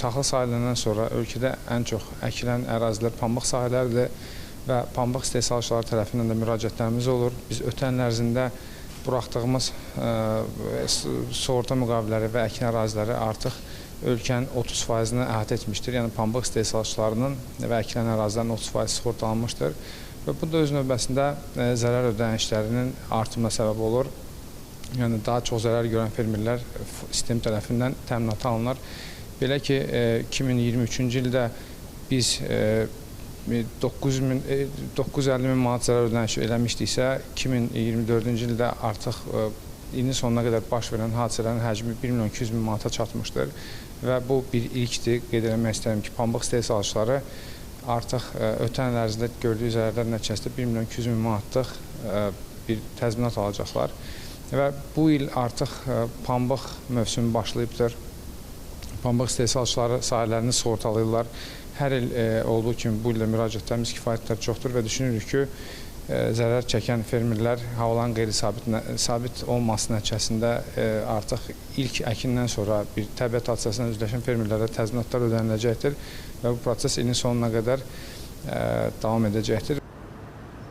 taxıl sahələrindən sonra ölkədə ən çox əkilən ərazilər pambıq sahələridir və pambıq istehsalçıları tərəfindən də müraciətlərimiz olur. Biz ötən il ərzində buraxdığımız sığorta müqavilələri və əkin əraziləri artıq ölkənin 30%-ni əhatə etmişdir. Yəni pambıq istehsalçılarının və əkilən ərazilərin 30% sığortalanmışdır. Və bu da öz növbəsində zərər ödənişlərinin artımına səbəb olur. Yəni daha çox zərər görən fermerlər sistem tərəfindən təminata alınır. Belə ki, 2023-cü ildə biz 950 min manat zərər ödənişi eləmişdiksə, 2024-cü ildə artıq ilin sonuna qədər baş verən hadisələrin həcmi 1.200.000 manata çatmışdır. Və bu bir ilkdir. Qeyd etmək istəyirəm ki, pambıq istehsalçıları artıq ötən il ərzində gördüyü zərərlər nəticəsində 1.200.000 manatlıq bir təzminat alacaqlar. Və bu il artıq pambıq mövsümü başlayıbdır. Pambıq istehsalçıları sahələrini sığortalayırlar. Hər il olduğu kimi bu ildə müraciətlərimiz kifayət çoxdur və düşünürük ki, zərər çəkən fermerlər havaların qeyri-sabit olması nəticəsində artıq ilk əkindən sonra bir təbiət hadisəsindən üzləşən fermerlərə təzminatlar ödəniləcəkdir və bu proses ilin sonuna qədər davam edəcəkdir.